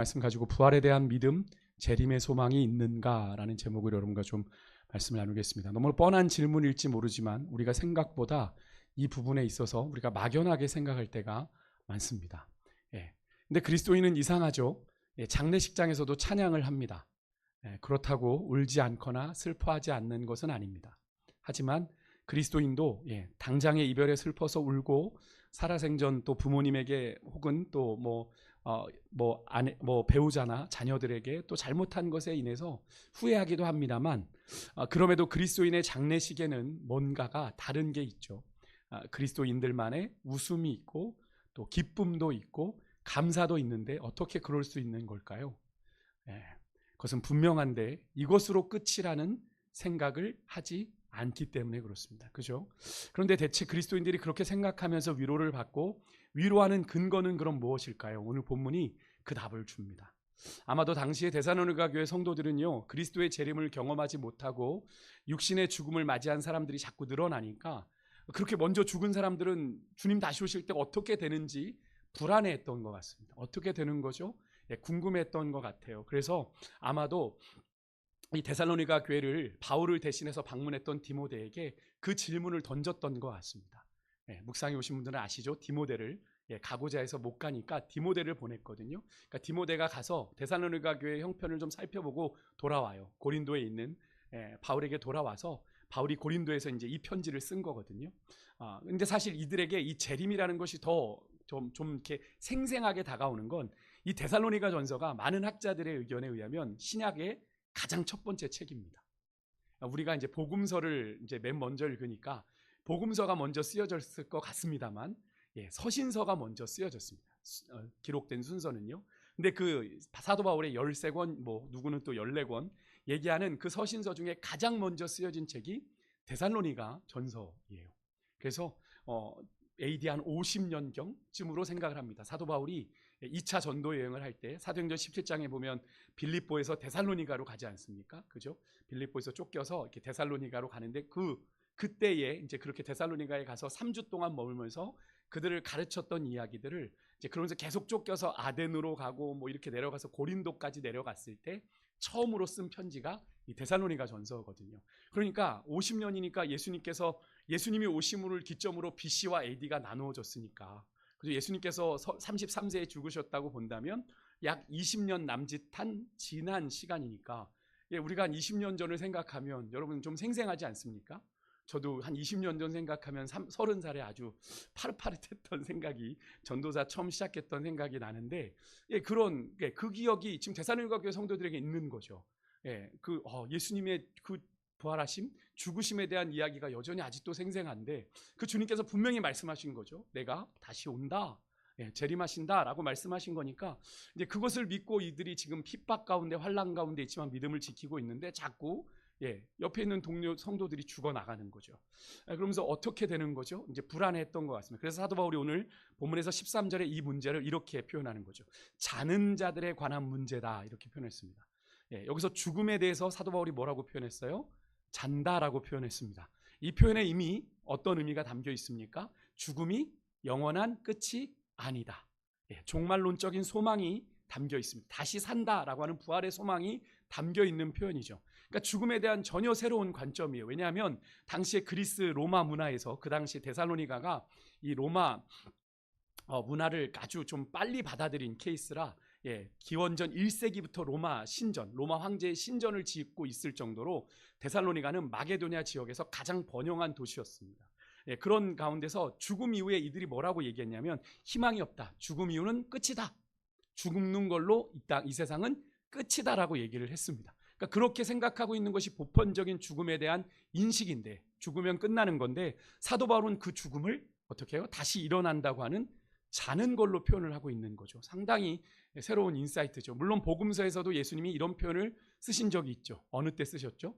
말씀 가지고 부활에 대한 믿음, 재림의 소망이 있는가라는 제목으로 여러분과 좀 말씀을 나누겠습니다. 너무 뻔한 질문일지 모르지만 우리가 생각보다 이 부분에 있어서 우리가 막연하게 생각할 때가 많습니다. 근데 그리스도인은 이상하죠. 장례식장에서도 찬양을 합니다. 그렇다고 울지 않거나 슬퍼하지 않는 것은 아닙니다. 하지만 그리스도인도 당장의 이별에 슬퍼서 울고 살아생전 또 부모님에게 혹은 또 배우자나 자녀들에게 또 잘못한 것에 인해서 후회하기도 합니다만, 그럼에도 그리스도인의 장례식에는 뭔가가 다른 게 있죠. 그리스도인들만의 웃음이 있고 또 기쁨도 있고 감사도 있는데 어떻게 그럴 수 있는 걸까요? 그것은 분명한데 이것으로 끝이라는 생각을 하지 않기 때문에 그렇습니다. 그죠? 그런데 대체 그리스도인들이 그렇게 생각하면서 위로를 받고 위로하는 근거는 그럼 무엇일까요? 오늘 본문이 그 답을 줍니다. 아마도 당시의 데살로니가 교회 성도들은요, 그리스도의 재림을 경험하지 못하고 육신의 죽음을 맞이한 사람들이 자꾸 늘어나니까 그렇게 먼저 죽은 사람들은 주님 다시 오실 때 어떻게 되는지 불안해했던 것 같습니다. 어떻게 되는 거죠? 궁금했던 것 같아요. 그래서 아마도 이 데살로니가 교회를 바울을 대신해서 방문했던 디모데에게 그 질문을 던졌던 것 같습니다. 묵상해 오신 분들은 아시죠? 디모데를 가고자 해서 못 가니까 디모데를 보냈거든요. 그러니까 디모데가 가서 데살로니가 교회 형편을 좀 살펴보고 돌아와요. 고린도에 있는 바울에게 돌아와서 바울이 고린도에서 이제 이 편지를 쓴 거거든요. 근데 사실 이들에게 이 재림이라는 것이 더 좀 이렇게 생생하게 다가오는 건 이 데살로니가 전서가 많은 학자들의 의견에 의하면 신약의 가장 첫 번째 책입니다. 우리가 이제 복음서를 이제 맨 먼저 읽으니까 복음서가 먼저 쓰여졌을 것 같습니다만, 서신서가 먼저 쓰여졌습니다. 기록된 순서는요. 근데 그 사도 바울의 13권, 누구는 또 14권 얘기하는 그 서신서 중에 가장 먼저 쓰여진 책이 데살로니가 전서예요. 그래서 AD 한 50년경쯤으로 생각을 합니다. 사도 바울이 2차 전도 여행을 할 때 사도행전 17장에 보면 빌립보에서 데살로니가로 가지 않습니까? 그죠? 빌립보에서 쫓겨서 이렇게 데살로니가로 가는데 그때에 이제 그렇게 데살로니가에 가서 3주 동안 머물면서 그들을 가르쳤던 이야기들을 이제 그러면서 계속 쫓겨서 아덴으로 가고 이렇게 내려가서 고린도까지 내려갔을 때 처음으로 쓴 편지가 이 데살로니가 전서거든요. 그러니까 50년이니까 예수님이 오심을 기점으로 BC와 AD가 나누어졌으니까, 그래서 예수님께서 33세에 죽으셨다고 본다면 약 20년 남짓한 지난 시간이니까, 우리가 한 20년 전을 생각하면 여러분 좀 생생하지 않습니까? 저도 한 20년 전 생각하면 30살에 아주 파릇파릇했던 생각이, 전도사 처음 시작했던 생각이 나는데, 그 기억이 지금 데살로니가 교회 성도들에게 있는 거죠. 예수님의 그 부활하심, 죽으심에 대한 이야기가 여전히 아직도 생생한데, 그 주님께서 분명히 말씀하신 거죠. 내가 다시 온다, 재림하신다 라고 말씀하신 거니까, 이제 그것을 믿고 이들이 지금 핍박 가운데 환난 가운데 있지만 믿음을 지키고 있는데 자꾸 옆에 있는 동료 성도들이 죽어나가는 거죠. 그러면서 어떻게 되는 거죠? 이제 불안해했던 것 같습니다. 그래서 사도 바울이 오늘 본문에서 13절에 이 문제를 이렇게 표현하는 거죠. 자는 자들에 관한 문제다, 이렇게 표현했습니다. 여기서 죽음에 대해서 사도 바울이 뭐라고 표현했어요? 잔다라고 표현했습니다. 이 표현에 이미 어떤 의미가 담겨 있습니까? 죽음이 영원한 끝이 아니다. 종말론적인 소망이 담겨 있습니다. 다시 산다라고 하는 부활의 소망이 담겨 있는 표현이죠. 그러니까 죽음에 대한 전혀 새로운 관점이에요. 왜냐하면 당시의 그리스 로마 문화에서, 그 당시 데살로니가가 이 로마 문화를 아주 좀 빨리 받아들인 케이스라, 기원전 1세기부터 로마 황제의 신전을 짓고 있을 정도로 데살로니가는 마게도냐 지역에서 가장 번영한 도시였습니다. 그런 가운데서 죽음 이후에 이들이 뭐라고 얘기했냐면, 희망이 없다, 죽음 이후는 끝이다, 죽는 걸로 이 세상은 끝이다라고 얘기를 했습니다. 그러니까 그렇게 생각하고 있는 것이 보편적인 죽음에 대한 인식인데, 죽으면 끝나는 건데, 사도 바울은 그 죽음을 어떻게 해요? 다시 일어난다고 하는 자는 걸로 표현을 하고 있는 거죠. 상당히 새로운 인사이트죠. 물론 복음서에서도 예수님이 이런 표현을 쓰신 적이 있죠. 어느 때 쓰셨죠?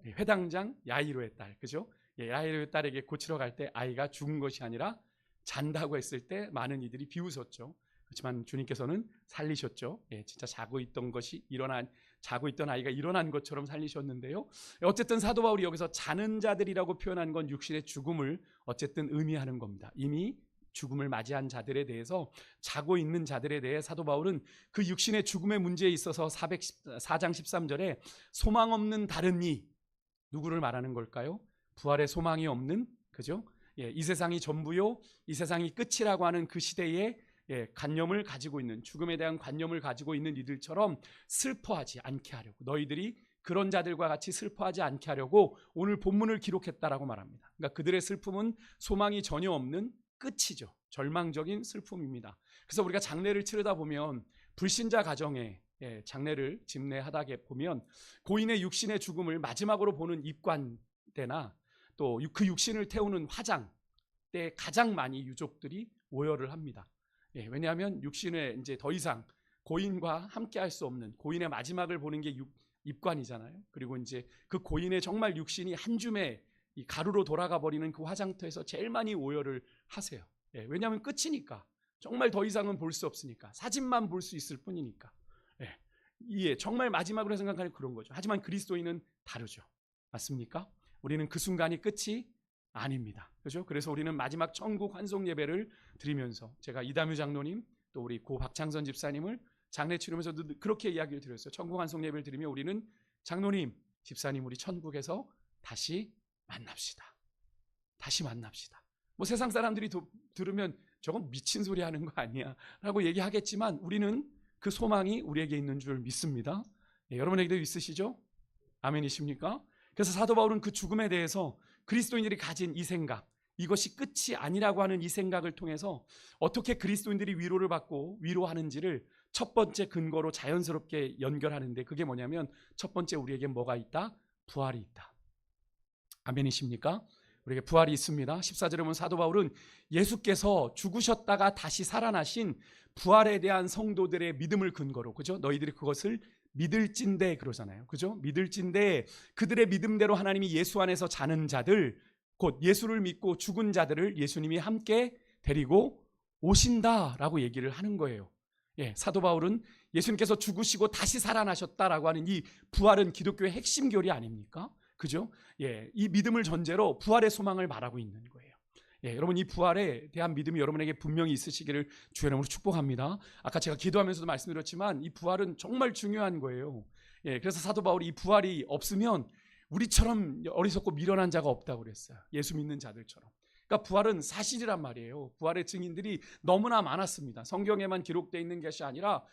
회당장 야이로의 딸, 그죠? 야이로의 딸에게 고치러 갈 때 아이가 죽은 것이 아니라 잔다고 했을 때 많은 이들이 비웃었죠. 그렇지만 주님께서는 살리셨죠. 진짜 자고 있던 아이가 일어난 것처럼 살리셨는데요. 어쨌든 사도 바울이 여기서 자는 자들이라고 표현한 건 육신의 죽음을 어쨌든 의미하는 겁니다. 이미 죽음을 맞이한 자들에 대해서, 자고 있는 자들에 대해 사도 바울은 그 육신의 죽음의 문제에 있어서 4장 13절에 소망 없는 다른 이, 누구를 말하는 걸까요? 부활의 소망이 없는, 그죠? 이 세상이 전부요, 이 세상이 끝이라고 하는 그 시대에 관념을 가지고 있는, 죽음에 대한 관념을 가지고 있는 이들처럼 슬퍼하지 않게 하려고, 너희들이 그런 자들과 같이 슬퍼하지 않게 하려고 오늘 본문을 기록했다라고 말합니다. 그러니까 그들의 슬픔은 소망이 전혀 없는 끝이죠. 절망적인 슬픔입니다. 그래서 우리가 장례를 치르다 보면, 불신자 가정에 장례를 집례하다 보면 고인의 육신의 죽음을 마지막으로 보는 입관 때나 또 그 육신을 태우는 화장 때 가장 많이 유족들이 오열을 합니다. 왜냐하면 육신에 이제 더 이상 고인과 함께 할 수 없는, 고인의 마지막을 보는 게 입관이잖아요. 그리고 이제 그 고인의 정말 육신이 한 줌에 이 가루로 돌아가 버리는 그 화장터에서 제일 많이 오열을 하세요. 왜냐하면 끝이니까, 정말 더 이상은 볼 수 없으니까, 사진만 볼 수 있을 뿐이니까. 정말 마지막으로 생각하는 그런 거죠. 하지만 그리스도인은 다르죠. 맞습니까? 우리는 그 순간이 끝이 아닙니다. 그렇죠? 그래서 우리는 마지막 천국 환송 예배를 드리면서, 제가 이담유 장로님 또 우리 고 박창선 집사님을 장례 치르면서도 그렇게 이야기를 드렸어요. 천국 환송 예배를 드리며 우리는 장로님, 집사님, 우리 천국에서 다시 만납시다. 다시 만납시다. 뭐 세상 사람들이 들으면 저건 미친 소리 하는 거 아니야 라고 얘기하겠지만, 우리는 그 소망이 우리에게 있는 줄 믿습니다. 여러분에게도 있으시죠? 아멘이십니까? 그래서 사도 바울은 그 죽음에 대해서 그리스도인들이 가진 이 생각, 이것이 끝이 아니라고 하는 이 생각을 통해서 어떻게 그리스도인들이 위로를 받고 위로하는지를 첫 번째 근거로 자연스럽게 연결하는데, 그게 뭐냐면, 첫 번째, 우리에게 뭐가 있다? 부활이 있다. 아멘이십니까? 우리에게 부활이 있습니다. 14절에 보면 사도 바울은 예수께서 죽으셨다가 다시 살아나신 부활에 대한 성도들의 믿음을 근거로, 그죠? 너희들이 그것을 믿을진대 그러잖아요. 그죠? 믿을진대, 그들의 믿음대로 하나님이 예수 안에서 자는 자들, 곧 예수를 믿고 죽은 자들을 예수님이 함께 데리고 오신다라고 얘기를 하는 거예요. 사도 바울은 예수님께서 죽으시고 다시 살아나셨다라고 하는 이 부활은 기독교의 핵심 교리 아닙니까? 그죠? 이 믿음을 전제로 부활의 소망을 말하고 있는 거예요. 여러분, 이 부활에 대한 믿음이 여러분에게 분명히 있으시기를 주의 이름으로 축복합니다. 아까 제가 기도하면서도 말씀드렸지만 이 부활은 정말 중요한 거예요. 그래서 사도 바울이 이 부활이 없으면 우리처럼 어리석고 미련한 자가 없다고 그랬어요. 예수 믿는 자들처럼. 그러니까 부활은 사실이란 말이에요. 부활의 증인들이 너무나 많았습니다. 성경에만 기록되어 있는 것이 아니라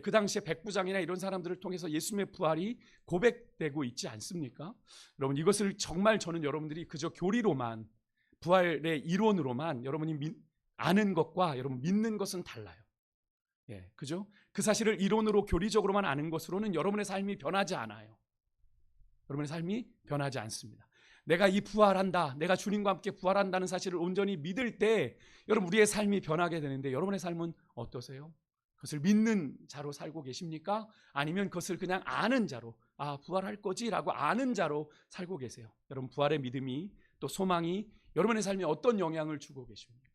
그 당시에 백부장이나 이런 사람들을 통해서 예수님의 부활이 고백되고 있지 않습니까? 여러분, 이것을 정말 저는 여러분들이 그저 교리로만, 부활의 이론으로만 여러분이 아는 것과 여러분 믿는 것은 달라요. 그죠? 그 사실을 이론으로 교리적으로만 아는 것으로는 여러분의 삶이 변하지 않아요. 여러분의 삶이 변하지 않습니다. 내가 이 부활한다, 내가 주님과 함께 부활한다는 사실을 온전히 믿을 때 여러분, 우리의 삶이 변하게 되는데, 여러분의 삶은 어떠세요? 그것을 믿는 자로 살고 계십니까? 아니면 그것을 그냥 아는 자로, 부활할 거지라고 아는 자로 살고 계세요? 여러분, 부활의 믿음이 또 소망이 여러분의 삶에 어떤 영향을 주고 계십니까?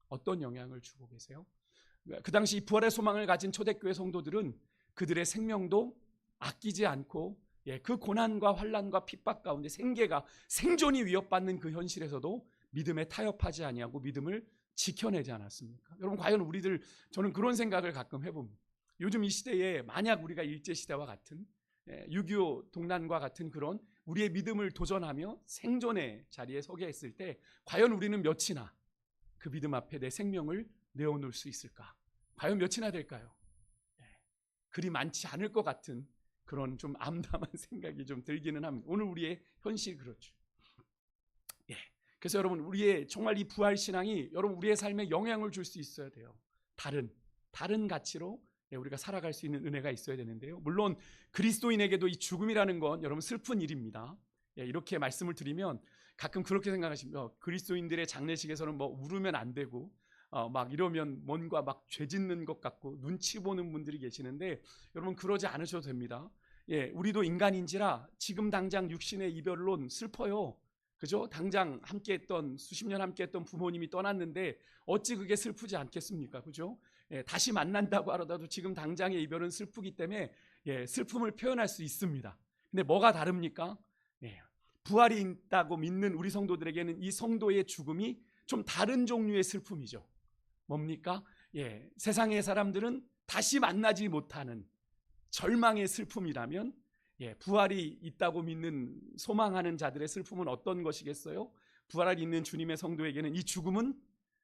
어떤 영향을 주고 계세요? 그 당시 부활의 소망을 가진 초대교회 성도들은 그들의 생명도 아끼지 않고 그 고난과 환난과 핍박 가운데 생존이 위협받는 그 현실에서도 믿음에 타협하지 아니하고 믿음을 지켜내지 않았습니까? 여러분, 과연 우리들, 저는 그런 생각을 가끔 해봅니다. 요즘 이 시대에 만약 우리가 일제시대와 같은 6.25 동란과 같은 그런 우리의 믿음을 도전하며 생존의 자리에 서게 했을 때 과연 우리는 몇이나 그 믿음 앞에 내 생명을 내어놓을 수 있을까? 과연 몇이나 될까요? 그리 많지 않을 것 같은 그런 좀 암담한 생각이 좀 들기는 합니다. 오늘 우리의 현실이 그렇죠. 그래서 여러분, 우리의 정말 이 부활 신앙이 여러분 우리의 삶에 영향을 줄 수 있어야 돼요. 다른 가치로 우리가 살아갈 수 있는 은혜가 있어야 되는데요. 물론 그리스도인에게도 이 죽음이라는 건 여러분 슬픈 일입니다. 이렇게 말씀을 드리면 가끔 그렇게 생각하십니다. 그리스도인들의 장례식에서는 뭐 울으면 안 되고 막 이러면 뭔가 막 죄 짓는 것 같고 눈치 보는 분들이 계시는데, 여러분 그러지 않으셔도 됩니다. 우리도 인간인지라 지금 당장 육신의 이별론 슬퍼요. 그죠? 당장 함께했던, 수십 년 함께했던 부모님이 떠났는데 어찌 그게 슬프지 않겠습니까? 그죠? 다시 만난다고 하더라도 지금 당장의 이별은 슬프기 때문에 슬픔을 표현할 수 있습니다. 근데 뭐가 다릅니까? 부활이 있다고 믿는 우리 성도들에게는 이 성도의 죽음이 좀 다른 종류의 슬픔이죠. 뭡니까? 세상의 사람들은 다시 만나지 못하는 절망의 슬픔이라면 부활이 있다고 믿는 소망하는 자들의 슬픔은 어떤 것이겠어요? 부활이 있는 주님의 성도에게는 이 죽음은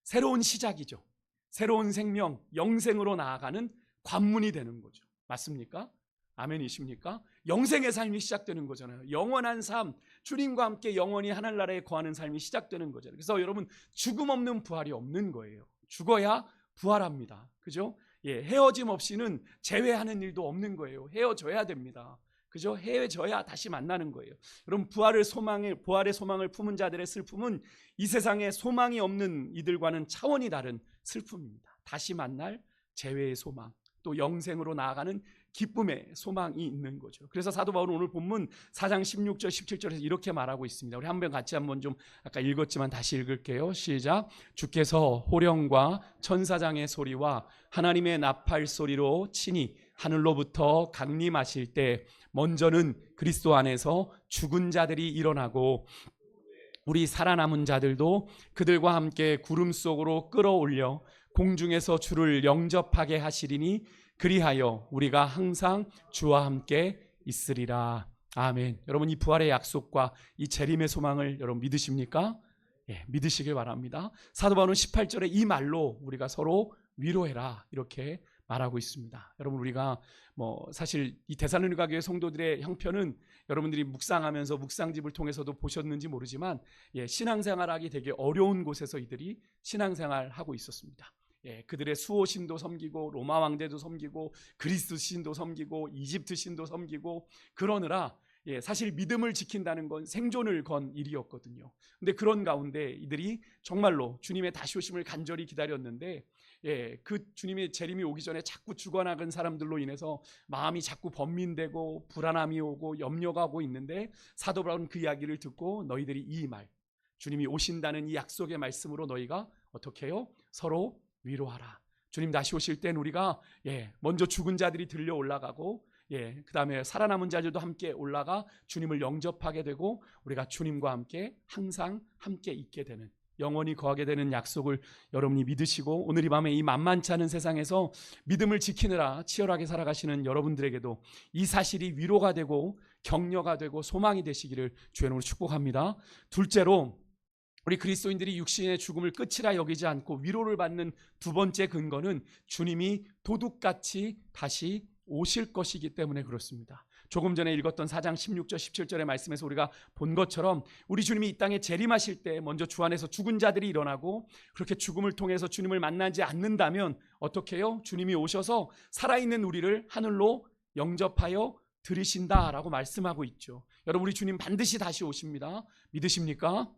새로운 시작이죠. 새로운 생명, 영생으로 나아가는 관문이 되는 거죠. 맞습니까? 아멘이십니까? 영생의 삶이 시작되는 거잖아요. 영원한 삶, 주님과 함께 영원히 하늘나라에 거하는 삶이 시작되는 거잖아요. 그래서 여러분, 죽음 없는 부활이 없는 거예요. 죽어야 부활합니다. 그죠? 헤어짐 없이는 재회하는 일도 없는 거예요. 헤어져야 됩니다. 그죠? 헤어져야 다시 만나는 거예요. 여러분, 부활의 소망을 품은 자들의 슬픔은 이 세상에 소망이 없는 이들과는 차원이 다른 슬픔입니다. 다시 만날 재회의 소망, 또 영생으로 나아가는 기쁨의 소망이 있는 거죠. 그래서 사도 바울은 오늘 본문 4장 16절 17절에서 이렇게 말하고 있습니다. 우리 같이 한번 좀 아까 읽었지만 다시 읽을게요. 시작. 주께서 호령과 천사장의 소리와 하나님의 나팔 소리로 친히 하늘로부터 강림하실 때 먼저는 그리스도 안에서 죽은 자들이 일어나고 우리 살아남은 자들도 그들과 함께 구름 속으로 끌어올려 공중에서 주를 영접하게 하시리니 그리하여 우리가 항상 주와 함께 있으리라. 아멘. 여러분, 이 부활의 약속과 이 재림의 소망을 여러분 믿으십니까? 믿으시길 바랍니다. 사도 바울은 18절에 이 말로 우리가 서로 위로해라 이렇게 말하고 있습니다. 여러분, 우리가 사실 이 데살로니가 교회 성도들의 형편은 여러분들이 묵상하면서 묵상집을 통해서도 보셨는지 모르지만 신앙생활하기 되게 어려운 곳에서 이들이 신앙생활하고 있었습니다. 그들의 수호 신도 섬기고 로마 왕대도 섬기고 그리스 신도 섬기고 이집트 신도 섬기고 그러느라 사실 믿음을 지킨다는 건 생존을 건 일이었거든요. 근데 그런 가운데 이들이 정말로 주님의 다시 오심을 간절히 기다렸는데 그 주님의 재림이 오기 전에 자꾸 죽어나간 사람들로 인해서 마음이 자꾸 번민되고 불안함이 오고 염려가 오고 있는데 사도 바울은 그 이야기를 듣고 너희들이 이 말, 주님이 오신다는 이 약속의 말씀으로 너희가 어떻게 해요? 서로 위로하라. 주님 다시 오실 땐 우리가 먼저 죽은 자들이 들려 올라가고 그 다음에 살아남은 자들도 함께 올라가 주님을 영접하게 되고 우리가 주님과 함께 항상 함께 있게 되는 영원히 거하게 되는 약속을 여러분이 믿으시고 오늘 이 밤에 이 만만치 않은 세상에서 믿음을 지키느라 치열하게 살아가시는 여러분들에게도 이 사실이 위로가 되고 격려가 되고 소망이 되시기를 주의 이름으로 축복합니다. 둘째로 우리 그리스도인들이 육신의 죽음을 끝이라 여기지 않고 위로를 받는 두 번째 근거는 주님이 도둑같이 다시 오실 것이기 때문에 그렇습니다. 조금 전에 읽었던 4장 16절 17절의 말씀에서 우리가 본 것처럼 우리 주님이 이 땅에 재림하실 때 먼저 주 안에서 죽은 자들이 일어나고 그렇게 죽음을 통해서 주님을 만나지 않는다면 어떻게 해요? 주님이 오셔서 살아있는 우리를 하늘로 영접하여 들이신다라고 말씀하고 있죠. 여러분, 우리 주님 반드시 다시 오십니다. 믿으십니까?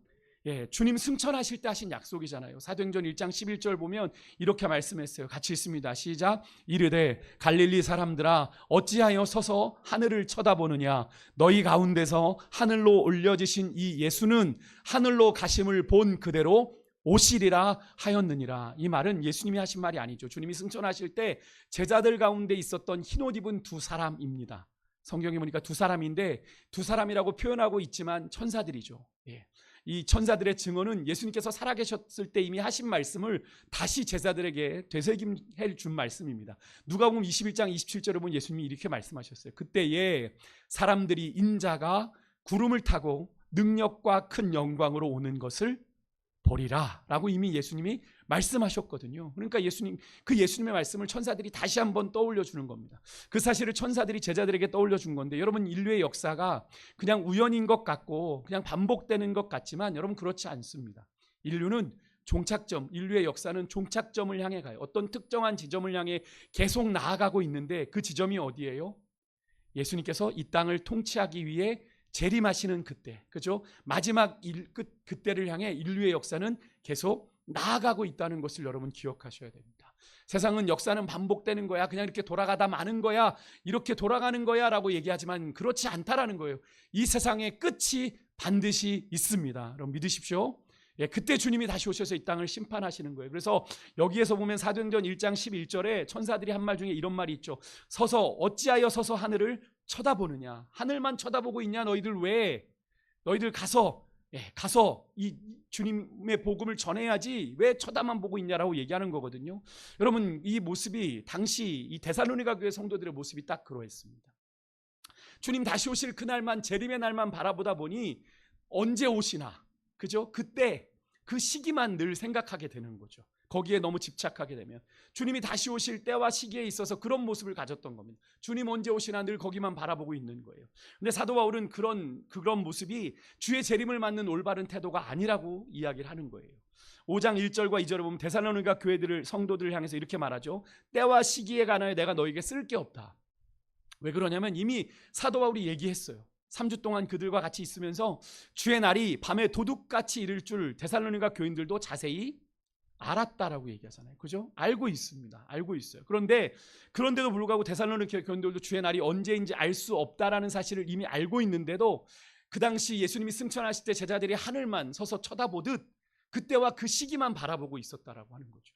주님 승천하실 때 하신 약속이잖아요. 사도행전 1장 11절 보면 이렇게 말씀했어요. 같이 읽습니다. 시작. 이르되 갈릴리 사람들아 어찌하여 서서 하늘을 쳐다보느냐 너희 가운데서 하늘로 올려지신 이 예수는 하늘로 가심을 본 그대로 오시리라 하였느니라. 이 말은 예수님이 하신 말이 아니죠. 주님이 승천하실 때 제자들 가운데 있었던 흰옷 입은 두 사람입니다. 성경에 보니까 두 사람인데 두 사람이라고 표현하고 있지만 천사들이죠. 이 천사들의 증언은 예수님께서 살아계셨을 때 이미 하신 말씀을 다시 제자들에게 되새김해 준 말씀입니다. 누가복음 21장 27절에 보면 예수님이 이렇게 말씀하셨어요. 그때에 사람들이 인자가 구름을 타고 능력과 큰 영광으로 오는 것을 보리라 라고 이미 예수님이 말씀하셨거든요. 그러니까 그 예수님의 말씀을 천사들이 다시 한번 떠올려 주는 겁니다. 그 사실을 천사들이 제자들에게 떠올려 준 건데 여러분, 인류의 역사가 그냥 우연인 것 같고 그냥 반복되는 것 같지만 여러분, 그렇지 않습니다. 인류의 역사는 종착점을 향해 가요. 어떤 특정한 지점을 향해 계속 나아가고 있는데 그 지점이 어디예요? 예수님께서 이 땅을 통치하기 위해 재림하시는 그때, 그죠? 마지막 그때를 향해 인류의 역사는 계속 나아가고 있다는 것을 여러분 기억하셔야 됩니다. 세상은 역사는 반복되는 거야, 그냥 이렇게 돌아가다 마는 거야, 이렇게 돌아가는 거야 라고 얘기하지만 그렇지 않다라는 거예요. 이 세상의 끝이 반드시 있습니다. 여러분 믿으십시오. 그때 주님이 다시 오셔서 이 땅을 심판하시는 거예요. 그래서 여기에서 보면 사도행전 1장 11절에 천사들이 한 말 중에 이런 말이 있죠. 어찌하여 서서 하늘을 쳐다보느냐, 하늘만 쳐다보고 있냐 너희들 왜? 너희들 가서 가서 이 주님의 복음을 전해야지 왜 쳐다만 보고 있냐라고 얘기하는 거거든요. 여러분, 이 모습이 당시 이 데살로니가 교회 성도들의 모습이 딱 그러했습니다. 주님 다시 오실 그날만, 재림의 날만 바라보다 보니 언제 오시나, 그죠? 그때 그 시기만 늘 생각하게 되는 거죠. 거기에 너무 집착하게 되면 주님이 다시 오실 때와 시기에 있어서 그런 모습을 가졌던 겁니다. 주님 언제 오시나 늘 거기만 바라보고 있는 거예요. 근데 사도 바울은 그런 모습이 주의 재림을 맞는 올바른 태도가 아니라고 이야기를 하는 거예요. 5장 1절과 2절을 보면 데살로니가 교회들을, 성도들을 향해서 이렇게 말하죠. 때와 시기에 관하여 내가 너에게 쓸 게 없다. 왜 그러냐면 이미 사도 바울이 얘기했어요. 3주 동안 그들과 같이 있으면서 주의 날이 밤에 도둑같이 이를 줄 데살로니가 교인들도 자세히 알았다라고 얘기하잖아요. 그죠? 알고 있습니다. 알고 있어요. 그런데도 불구하고 데살로니가 교인들도 주의 날이 언제인지 알 수 없다라는 사실을 이미 알고 있는데도 그 당시 예수님이 승천하실 때 제자들이 하늘만 서서 쳐다보듯 그때와 그 시기만 바라보고 있었다라고 하는 거죠.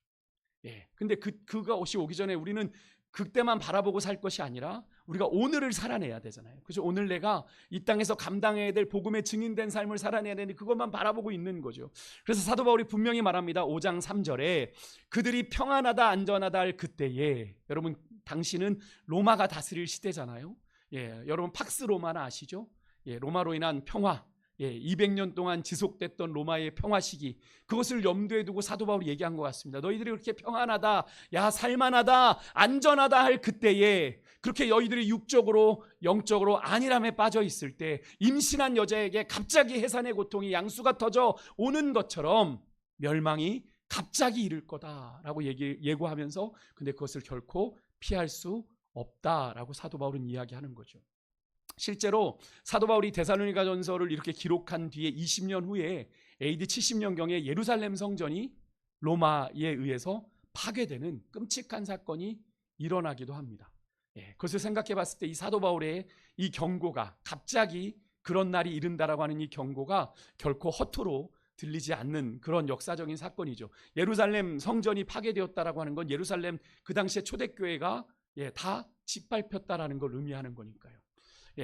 근데 그것이 오기 전에 우리는 그때만 바라보고 살 것이 아니라 우리가 오늘을 살아내야 되잖아요. 그죠? 오늘 내가 이 땅에서 감당해야 될 복음의 증인된 삶을 살아내야 되는데 그것만 바라보고 있는 거죠. 그래서 사도 바울이 분명히 말합니다. 5장 3절에 그들이 평안하다 안전하다 할 그때에, 여러분 당시는 로마가 다스릴 시대잖아요. 여러분 팍스 로마나 아시죠? 로마로 인한 평화, 200년 동안 지속됐던 로마의 평화 시기, 그것을 염두에 두고 사도 바울이 얘기한 것 같습니다. 너희들이 그렇게 평안하다, 야 살만하다, 안전하다 할 그때에, 그렇게 너희들이 육적으로 영적으로 안일함에 빠져 있을 때 임신한 여자에게 갑자기 해산의 고통이 양수가 터져 오는 것처럼 멸망이 갑자기 이를 거다라고 예고하면서, 근데 그것을 결코 피할 수 없다라고 사도 바울은 이야기하는 거죠. 실제로 사도 바울이 데살로니가 전서를 이렇게 기록한 뒤에 20년 후에 AD 70년경에 예루살렘 성전이 로마에 의해서 파괴되는 끔찍한 사건이 일어나기도 합니다. 그것을 생각해 봤을 때 이 사도 바울의 이 경고가, 갑자기 그런 날이 이른다라고 하는 이 경고가 결코 허투루 들리지 않는 그런 역사적인 사건이죠. 예루살렘 성전이 파괴되었다라고 하는 건 예루살렘 그 당시에 초대교회가 다 짓밟혔다라는 걸 의미하는 거니까요.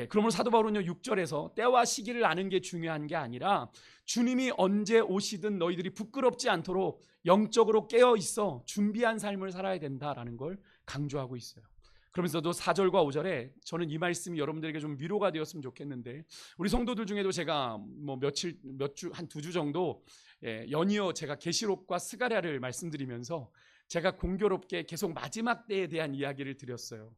그러므로 사도 바울은요 6절에서 때와 시기를 아는 게 중요한 게 아니라 주님이 언제 오시든 너희들이 부끄럽지 않도록 영적으로 깨어 있어 준비한 삶을 살아야 된다라는 걸 강조하고 있어요. 그러면서도 4절과 5절에 저는 이 말씀이 여러분들에게 좀 위로가 되었으면 좋겠는데, 우리 성도들 중에도 제가 한 2주 정도 연이어 제가 계시록과 스가랴를 말씀드리면서 제가 공교롭게 계속 마지막 때에 대한 이야기를 드렸어요.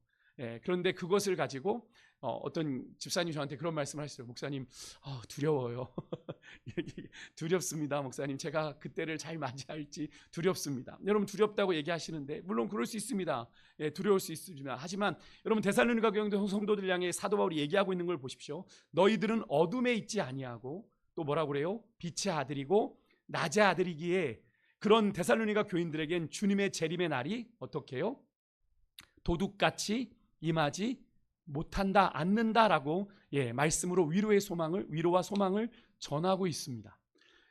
그런데 그것을 가지고 어떤 집사님이 저한테 그런 말씀을 하셨어요. 목사님, 두려워요. 두렵습니다. 목사님, 제가 그때를 잘 맞이할지 두렵습니다. 여러분 두렵다고 얘기하시는데 물론 그럴 수 있습니다. 두려울 수 있습니다. 하지만 여러분 데살로니가 교회 성도들 향해 사도 바울이 얘기하고 있는 걸 보십시오. 너희들은 어둠에 있지 아니하고 또 뭐라고 그래요? 빛의 아들이고 낮의 아들이기에 그런 데살로니가 교인들에겐 주님의 재림의 날이 어떻게 해요? 도둑같이 임하지 못한다, 않는다라고 말씀으로 위로와 소망을 전하고 있습니다.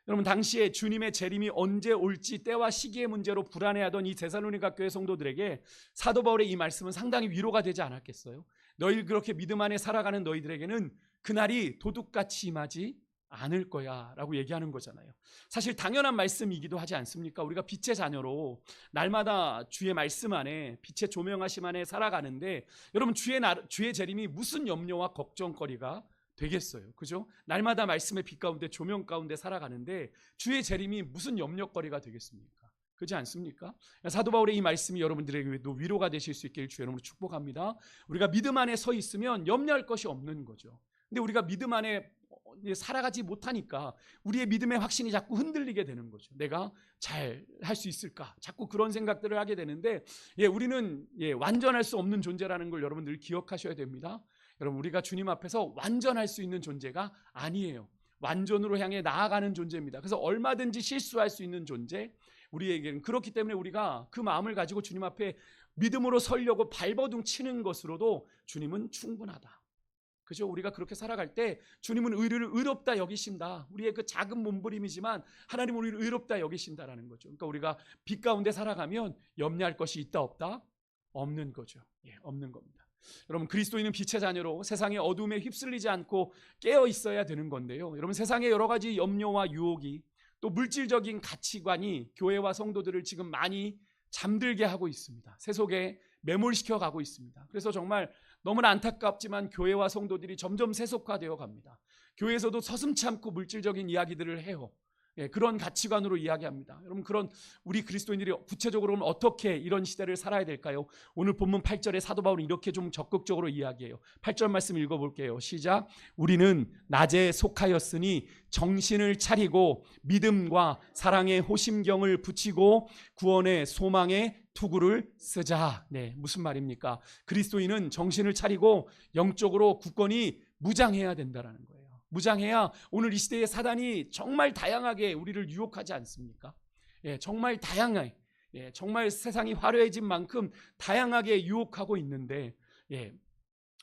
여러분 당시에 주님의 재림이 언제 올지 때와 시기의 문제로 불안해하던 이 데살로니가 교회 성도들에게 사도 바울의 이 말씀은 상당히 위로가 되지 않았겠어요? 너희 그렇게 믿음 안에 살아가는 너희들에게는 그날이 도둑같이 임하지 않을 거야 라고 얘기하는 거잖아요. 사실 당연한 말씀이기도 하지 않습니까? 우리가 빛의 자녀로 날마다 주의 말씀 안에 빛의 조명하심 안에 살아가는데 여러분 주의 재림이 무슨 염려와 걱정거리가 되겠어요? 그죠? 날마다 말씀의 빛 가운데 조명 가운데 살아가는데 주의 재림이 무슨 염려거리가 되겠습니까? 그렇지 않습니까? 사도 바울의 이 말씀이 여러분들에게도 위로가 되실 수 있기를 주의 이름으로 축복합니다. 우리가 믿음 안에 서 있으면 염려할 것이 없는 거죠. 근데 우리가 믿음 안에 살아가지 못하니까 우리의 믿음의 확신이 자꾸 흔들리게 되는 거죠. 내가 잘 할 수 있을까? 자꾸 그런 생각들을 하게 되는데 우리는 완전할 수 없는 존재라는 걸 여러분들 기억하셔야 됩니다. 여러분 우리가 주님 앞에서 완전할 수 있는 존재가 아니에요. 완전으로 향해 나아가는 존재입니다. 그래서 얼마든지 실수할 수 있는 존재, 우리에게는 그렇기 때문에 우리가 그 마음을 가지고 주님 앞에 믿음으로 서려고 발버둥 치는 것으로도 주님은 충분하다. 그죠? 우리가 그렇게 살아갈 때 주님은 우리를 의롭다 여기신다. 우리의 그 작은 몸부림이지만 하나님은 우리를 의롭다 여기신다라는 거죠. 그러니까 우리가 빛 가운데 살아가면 염려할 것이 있다 없다? 없는 거죠. 없는 겁니다. 여러분, 그리스도인은 빛의 자녀로 세상의 어둠에 휩쓸리지 않고 깨어 있어야 되는 건데요. 여러분, 세상의 여러 가지 염려와 유혹이 또 물질적인 가치관이 교회와 성도들을 지금 많이 잠들게 하고 있습니다. 세속에 매몰시켜 가고 있습니다. 그래서 정말 너무나 안타깝지만 교회와 성도들이 점점 세속화되어 갑니다. 교회에서도 서슴지 않고 물질적인 이야기들을 해요. 그런 가치관으로 이야기합니다. 여러분, 그런 우리 그리스도인들이 구체적으로 어떻게 이런 시대를 살아야 될까요? 오늘 본문 8절에 사도 바울은 이렇게 좀 적극적으로 이야기해요. 8절 말씀 읽어볼게요. 시작. 우리는 낮에 속하였으니 정신을 차리고 믿음과 사랑의 호심경을 붙이고 구원의 소망의 투구를 쓰자. 무슨 말입니까? 그리스도인은 정신을 차리고 영적으로 굳건히 무장해야 된다는 거예요. 무장해야 오늘 이 시대에 사단이 정말 다양하게 우리를 유혹하지 않습니까? 정말 다양하게, 정말 세상이 화려해진 만큼 다양하게 유혹하고 있는데,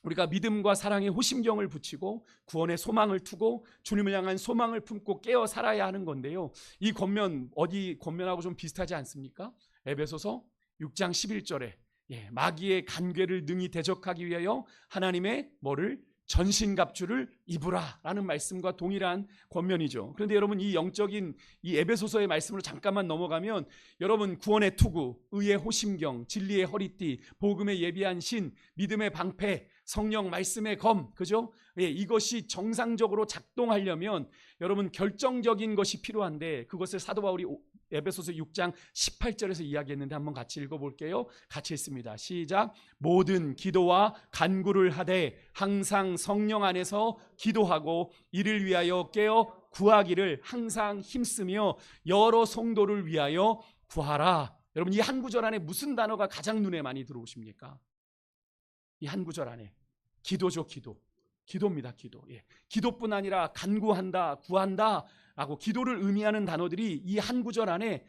우리가 믿음과 사랑의 호심경을 붙이고 구원의 소망을 투고 주님을 향한 소망을 품고 깨어 살아야 하는 건데요. 이 권면 어디 권면하고 좀 비슷하지 않습니까? 에베소서 6장 11절에 마귀의 간궤를 능히 대적하기 위하여 하나님의 뭐를? 전신갑주를 입으라 라는 말씀과 동일한 권면이죠. 그런데 여러분, 이 영적인 이 에베소서의 말씀으로 잠깐만 넘어가면 여러분, 구원의 투구, 의의 호심경, 진리의 허리띠, 복음의 예비한 신, 믿음의 방패, 성령 말씀의 검, 그죠? 이것이 정상적으로 작동하려면 여러분 결정적인 것이 필요한데 그것을 사도 바울이 에베소서 6장 18절에서 이야기했는데 한번 같이 읽어볼게요. 같이 읽습니다. 시작. 모든 기도와 간구를 하되 항상 성령 안에서 기도하고 이를 위하여 깨어 구하기를 항상 힘쓰며 여러 성도를 위하여 구하라. 여러분, 이 한 구절 안에 무슨 단어가 가장 눈에 많이 들어오십니까? 이 한 구절 안에 기도죠. 기도입니다. 기도뿐 아니라 간구한다, 구한다 라고 기도를 의미하는 단어들이 이 한 구절 안에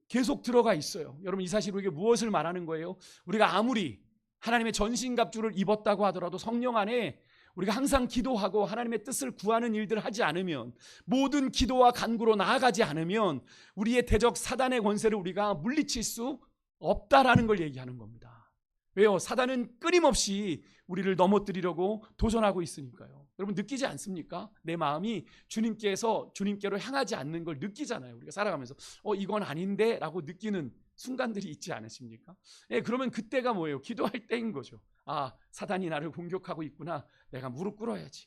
계속 들어가 있어요. 여러분, 이 사실 우리에게 무엇을 말하는 거예요? 우리가 아무리 하나님의 전신갑주를 입었다고 하더라도 성령 안에 우리가 항상 기도하고 하나님의 뜻을 구하는 일들을 하지 않으면, 모든 기도와 간구로 나아가지 않으면 우리의 대적 사단의 권세를 우리가 물리칠 수 없다라는 걸 얘기하는 겁니다. 왜요? 사단은 끊임없이 우리를 넘어뜨리려고 도전하고 있으니까요. 여러분, 느끼지 않습니까? 내 마음이 주님께로 향하지 않는 걸 느끼잖아요. 우리가 살아가면서 이건 아닌데 라고 느끼는 순간들이 있지 않으십니까? 그러면 그때가 뭐예요? 기도할 때인 거죠. 사단이 나를 공격하고 있구나. 내가 무릎 꿇어야지.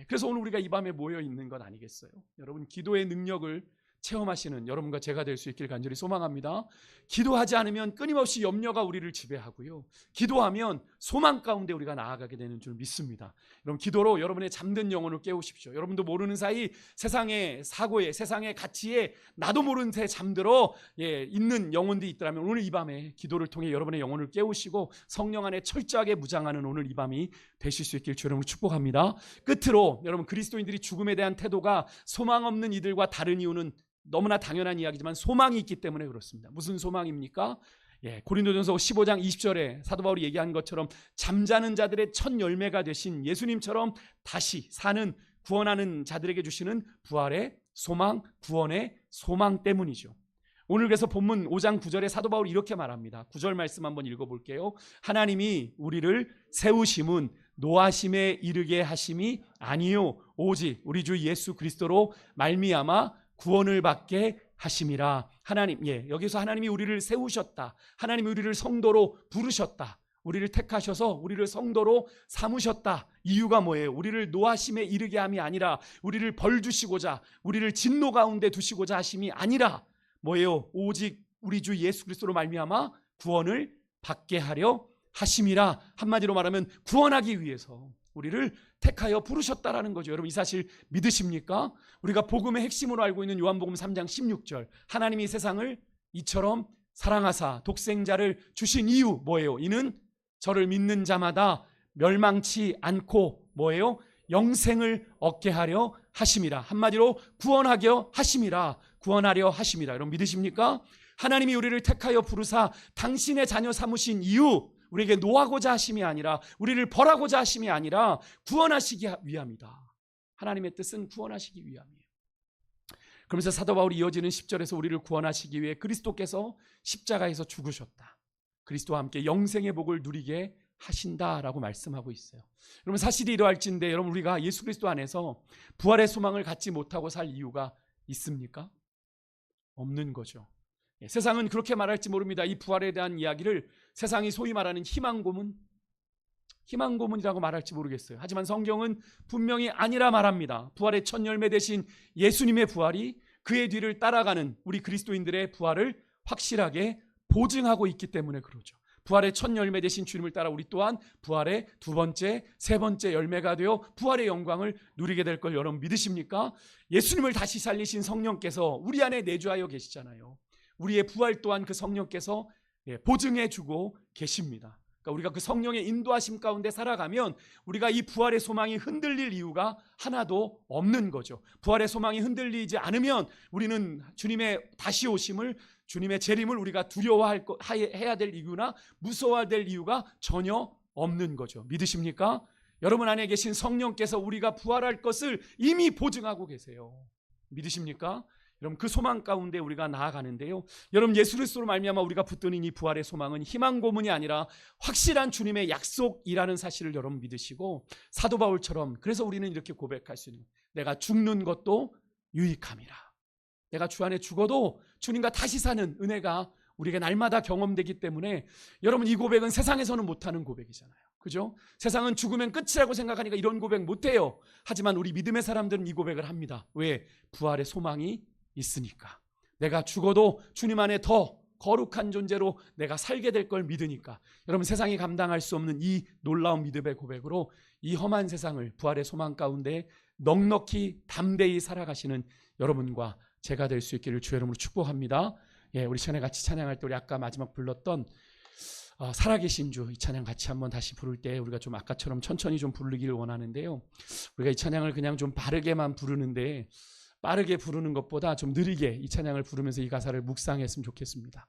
그래서 오늘 우리가 이 밤에 모여 있는 건 아니겠어요? 여러분, 기도의 능력을 체험하시는 여러분과 제가 될 수 있길 간절히 소망합니다. 기도하지 않으면 끊임없이 염려가 우리를 지배하고요. 기도하면 소망 가운데 우리가 나아가게 되는 줄 믿습니다. 여러분, 기도로 여러분의 잠든 영혼을 깨우십시오. 여러분도 모르는 사이 세상의 사고에, 세상의 가치에 나도 모르는 새 잠들어 있는 영혼들이 있더라면 오늘 이 밤에 기도를 통해 여러분의 영혼을 깨우시고 성령 안에 철저하게 무장하는 오늘 이 밤이 되실 수 있길 주님으로 축복합니다. 끝으로 여러분, 그리스도인들이 죽음에 대한 태도가 소망 없는 이들과 다른 이유는 너무나 당연한 이야기지만 소망이 있기 때문에 그렇습니다. 무슨 소망입니까? 고린도전서 15장 20절에 사도 바울이 얘기한 것처럼 잠자는 자들의 첫 열매가 되신 예수님처럼 다시 사는 구원하는 자들에게 주시는 부활의 소망, 구원의 소망 때문이죠. 오늘 그래서 본문 5장 9절에 사도 바울이 이렇게 말합니다. 9절 말씀 한번 읽어볼게요. 하나님이 우리를 세우심은 노하심에 이르게 하심이 아니요 오직 우리 주 예수 그리스도로 말미암아 구원을 받게 하심이라. 하나님, 여기서 하나님이 우리를 세우셨다. 하나님이 우리를 성도로 부르셨다. 우리를 택하셔서 우리를 성도로 삼으셨다. 이유가 뭐예요? 우리를 노하심에 이르게 함이 아니라 우리를 벌 주시고자, 우리를 진노 가운데 두시고자 하심이 아니라 뭐예요? 오직 우리 주 예수 그리스도로 말미암아 구원을 받게 하려 하심이라. 한마디로 말하면 구원하기 위해서 우리를 택하여 부르셨다라는 거죠. 여러분, 이 사실 믿으십니까? 우리가 복음의 핵심으로 알고 있는 요한복음 3장 16절, 하나님이 세상을 이처럼 사랑하사 독생자를 주신 이유 뭐예요? 이는 저를 믿는 자마다 멸망치 않고 뭐예요? 영생을 얻게 하려 하심이라. 한마디로 구원하려 하심이라. 구원하려 하심이라. 여러분, 믿으십니까? 하나님이 우리를 택하여 부르사 당신의 자녀 삼으신 이유, 우리에게 노하고자 하심이 아니라, 우리를 벌하고자 하심이 아니라 구원하시기 위함이다. 하나님의 뜻은 구원하시기 위함이에요. 그러면서 사도 바울이 이어지는 10절에서 우리를 구원하시기 위해 그리스도께서 십자가에서 죽으셨다. 그리스도와 함께 영생의 복을 누리게 하신다라고 말씀하고 있어요. 여러분, 사실이 이러할진데 여러분, 우리가 예수 그리스도 안에서 부활의 소망을 갖지 못하고 살 이유가 있습니까? 없는 거죠. 세상은 그렇게 말할지 모릅니다. 이 부활에 대한 이야기를 세상이 소위 말하는 희망고문이라고 말할지 모르겠어요. 하지만 성경은 분명히 아니라 말합니다. 부활의 첫 열매 되신 예수님의 부활이 그의 뒤를 따라가는 우리 그리스도인들의 부활을 확실하게 보증하고 있기 때문에 그러죠. 부활의 첫 열매 되신 주님을 따라 우리 또한 부활의 두 번째, 세 번째 열매가 되어 부활의 영광을 누리게 될 걸 여러분 믿으십니까? 예수님을 다시 살리신 성령께서 우리 안에 내주하여 계시잖아요. 우리의 부활 또한 그 성령께서 보증해 주고 계십니다. 그러니까 우리가 그 성령의 인도하심 가운데 살아가면 우리가 이 부활의 소망이 흔들릴 이유가 하나도 없는 거죠. 부활의 소망이 흔들리지 않으면 우리는 주님의 다시 오심을, 주님의 재림을 우리가 두려워해야 될 이유나 무서워해야 될 이유가 전혀 없는 거죠. 믿으십니까? 여러분 안에 계신 성령께서 우리가 부활할 것을 이미 보증하고 계세요. 믿으십니까? 여러분, 그 소망 가운데 우리가 나아가는데요, 여러분, 예수 그리스도로 말미암아 우리가 붙드는 이 부활의 소망은 희망 고문이 아니라 확실한 주님의 약속이라는 사실을 여러분 믿으시고, 사도 바울처럼 그래서 우리는 이렇게 고백할 수 있는, 내가 죽는 것도 유익함이라. 내가 주 안에 죽어도 주님과 다시 사는 은혜가 우리에게 날마다 경험되기 때문에 여러분, 이 고백은 세상에서는 못하는 고백이잖아요. 그죠? 세상은 죽으면 끝이라고 생각하니까 이런 고백 못해요. 하지만 우리 믿음의 사람들은 이 고백을 합니다. 왜? 부활의 소망이 있으니까. 내가 죽어도 주님 안에 더 거룩한 존재로 내가 살게 될 걸 믿으니까. 여러분, 세상이 감당할 수 없는 이 놀라운 믿음의 고백으로 이 험한 세상을 부활의 소망 가운데 넉넉히 담대히 살아가시는 여러분과 제가 될 수 있기를 주의 이름으로 축복합니다. 우리 시간에 같이 찬양할 때 우리 아까 마지막 불렀던 살아계신 주, 이 찬양 같이 한번 다시 부를 때 우리가 좀 아까처럼 천천히 좀 부르기를 원하는데요, 우리가 이 찬양을 그냥 좀 바르게만 부르는데, 빠르게 부르는 것보다 좀 느리게 이 찬양을 부르면서 이 가사를 묵상했으면 좋겠습니다.